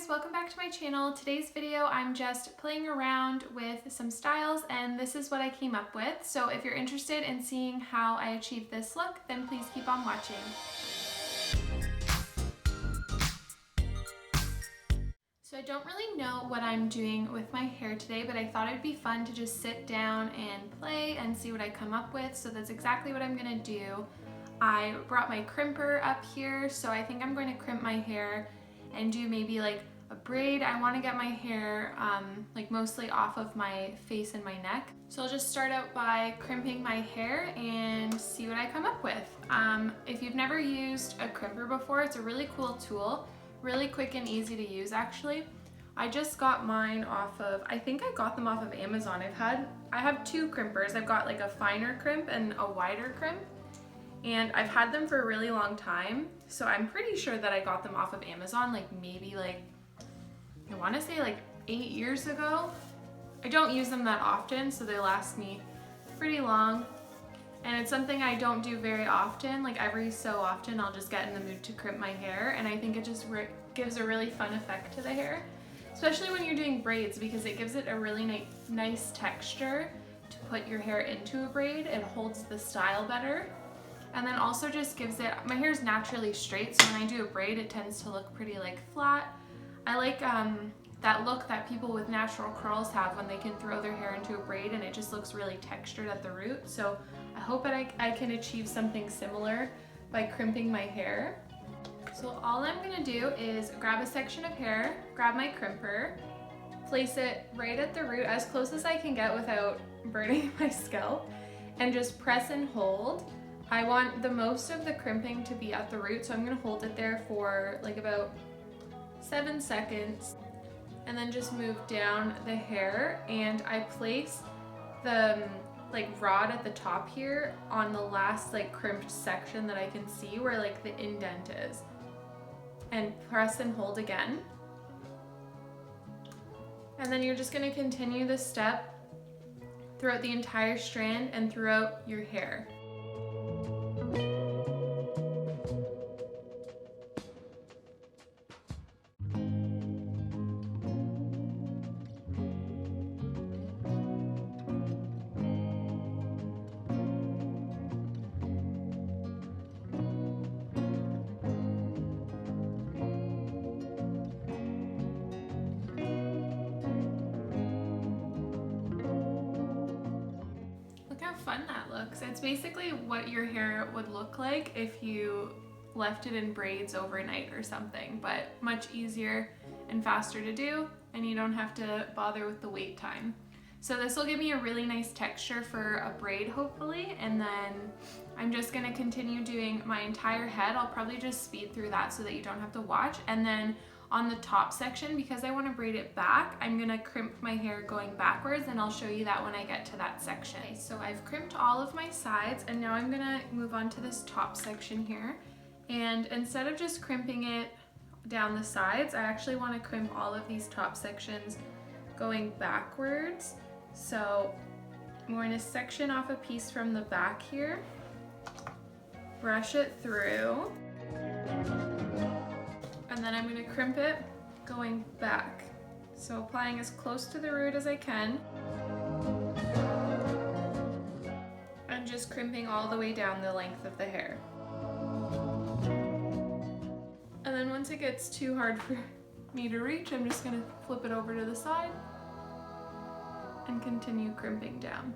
guys, welcome back to my channel. Today's video I'm just playing around with some styles and this is what I came up with. So if you're interested in seeing how I achieved this look, then please keep on watching. So I don't really know what I'm doing with my hair today, but I thought it'd be fun to just sit down and play and see what I come up with. So that's exactly what I'm gonna do. I brought my crimper up here, so I think I'm going to crimp my hair and do maybe like a braid. I want to get my hair like mostly off of my face and my neck. So I'll just start out by crimping my hair and see what I come up with. If you've never used a crimper before, it's a really cool tool, really quick and easy to use actually. I just got mine off of, I think I got them off of Amazon. I have two crimpers. I've got like a finer crimp and a wider crimp. And I've had them for a really long time, so I'm pretty sure that I got them off of Amazon, like maybe like, I want to say like 8 years ago. I don't use them that often, so they last me pretty long. And it's something I don't do very often, like every so often I'll just get in the mood to crimp my hair, and I think it just gives a really fun effect to the hair, especially when you're doing braids, because it gives it a really nice texture to put your hair into a braid. It holds the style better. And then also just gives it, my hair is naturally straight, so when I do a braid, it tends to look pretty like flat. I like that look that people with natural curls have when they can throw their hair into a braid and it just looks really textured at the root. So I hope that I can achieve something similar by crimping my hair. So all I'm gonna do is grab a section of hair, grab my crimper, place it right at the root as close as I can get without burning my scalp, and just press and hold. I want the most of the crimping to be at the root, so I'm gonna hold it there for like about 7 seconds and then just move down the hair, and I place the like rod at the top here on the last like crimped section that I can see where like the indent is, and press and hold again. And then you're just gonna continue this step throughout the entire strand and throughout your hair. Fun that looks. It's basically what your hair would look like if you left it in braids overnight or something, but much easier and faster to do, and you don't have to bother with the wait time. So this will give me a really nice texture for a braid hopefully, and then I'm just going to continue doing my entire head. I'll probably just speed through that so that you don't have to watch, and then on the top section, because I want to braid it back, I'm going to crimp my hair going backwards, and I'll show you that when I get to that section. Okay, so I've crimped all of my sides, and now I'm going to move on to this top section here. And instead of just crimping it down the sides, I actually want to crimp all of these top sections going backwards. So I'm going to section off a piece from the back here, brush it through, and then I'm going to crimp it going back. So applying as close to the root as I can, and just crimping all the way down the length of the hair. And then once it gets too hard for me to reach, I'm just going to flip it over to the side and continue crimping down.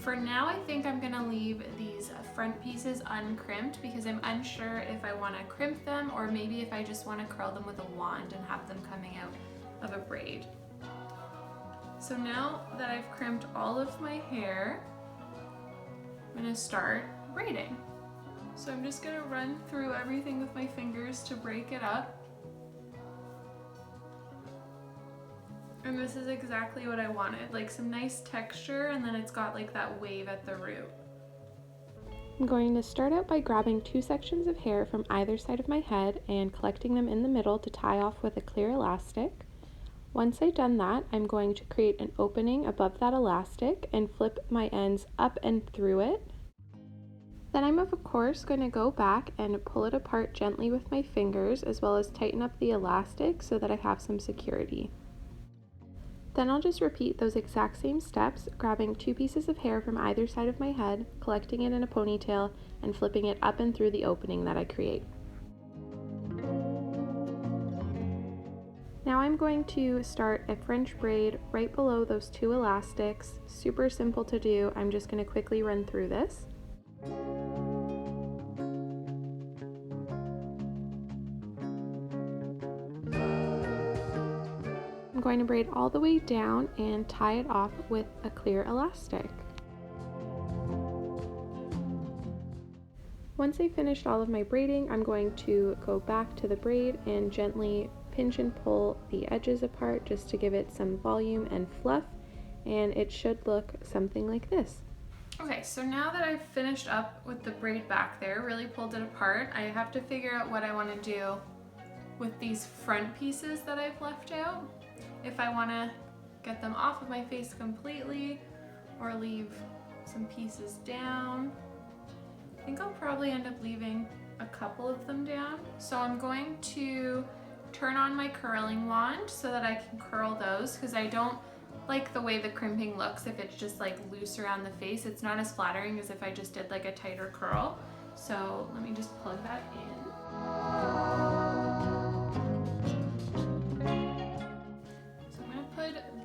For now, I think I'm gonna leave these front pieces uncrimped because I'm unsure if I wanna crimp them or maybe if I just wanna curl them with a wand and have them coming out of a braid. So now that I've crimped all of my hair, I'm gonna start braiding. So I'm just gonna run through everything with my fingers to break it up. And this is exactly what I wanted, like some nice texture, and then it's got like that wave at the root. I'm going to start out by grabbing 2 sections of hair from either side of my head and collecting them in the middle to tie off with a clear elastic. Once I've done that, I'm going to create an opening above that elastic and flip my ends up and through it. Then I'm of course going to go back and pull it apart gently with my fingers, as well as tighten up the elastic so that I have some security. Then I'll just repeat those exact same steps, grabbing 2 pieces of hair from either side of my head, collecting it in a ponytail, and flipping it up and through the opening that I create. Now I'm going to start a French braid right below those 2 elastics. Super simple to do. I'm just going to quickly run through this. I'm going to braid all the way down and tie it off with a clear elastic. Once I finished all of my braiding, I'm going to go back to the braid and gently pinch and pull the edges apart just to give it some volume and fluff, and it should look something like this. Okay, so now that I've finished up with the braid back there, really pulled it apart, I have to figure out what I want to do with these front pieces that I've left out. If I want to get them off of my face completely or leave some pieces down. I think I'll probably end up leaving a couple of them down. So I'm going to turn on my curling wand so that I can curl those, because I don't like the way the crimping looks if it's just like loose around the face. It's not as flattering as if I just did like a tighter curl. So let me just plug that in.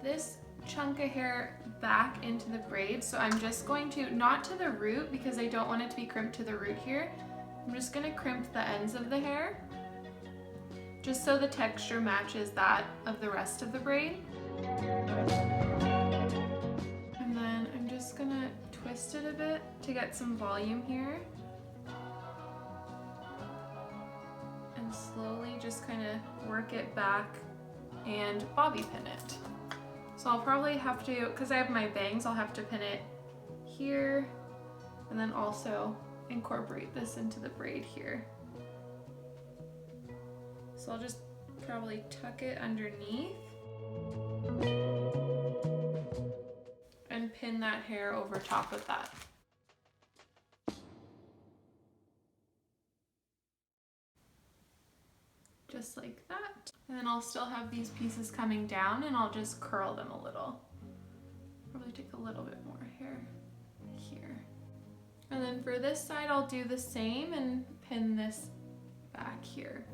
This chunk of hair back into the braid, so I'm just going to, not to the root because I don't want it to be crimped to the root here, I'm just going to crimp the ends of the hair just so the texture matches that of the rest of the braid. And then I'm just going to twist it a bit to get some volume here and slowly just kind of work it back and bobby pin it. So I'll probably have to, because I have my bangs, I'll have to pin it here and then also incorporate this into the braid here. So I'll just probably tuck it underneath and pin that hair over top of that. Just like that. And then I'll still have these pieces coming down and I'll just curl them a little. Probably take a little bit more hair here. And then for this side, I'll do the same and pin this back here.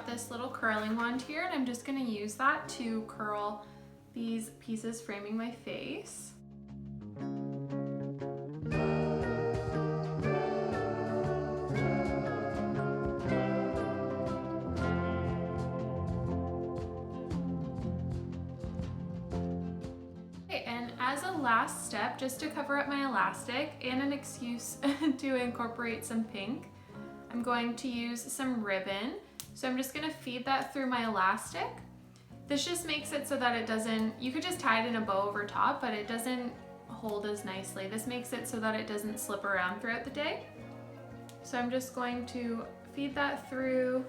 This little curling wand here, and I'm just going to use that to curl these pieces framing my face. Okay, and as a last step, just to cover up my elastic and an excuse to incorporate some pink, I'm going to use some ribbon. So I'm just gonna feed that through my elastic. This just makes it so that it doesn't, you could just tie it in a bow over top, but it doesn't hold as nicely. This makes it so that it doesn't slip around throughout the day. So I'm just going to feed that through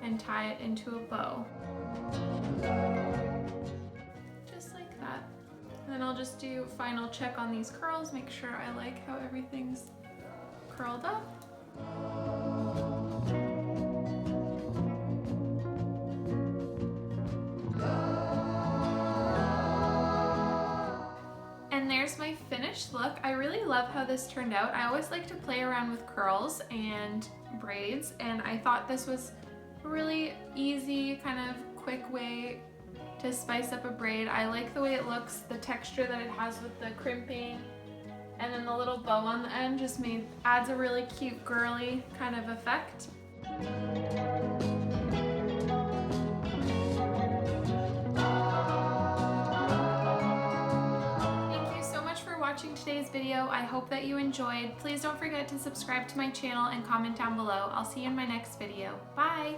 and tie it into a bow. Just like that. And then I'll just do final check on these curls, make sure I like how everything's curled up. My finished look. I really love how this turned out. I always like to play around with curls and braids, and I thought this was a really easy, kind of quick way to spice up a braid. I like the way it looks, the texture that it has with the crimping, and then the little bow on the end just adds a really cute girly kind of effect. Watching today's video. I hope that you enjoyed. Please don't forget to subscribe to my channel and comment down below. I'll see you in my next video. Bye!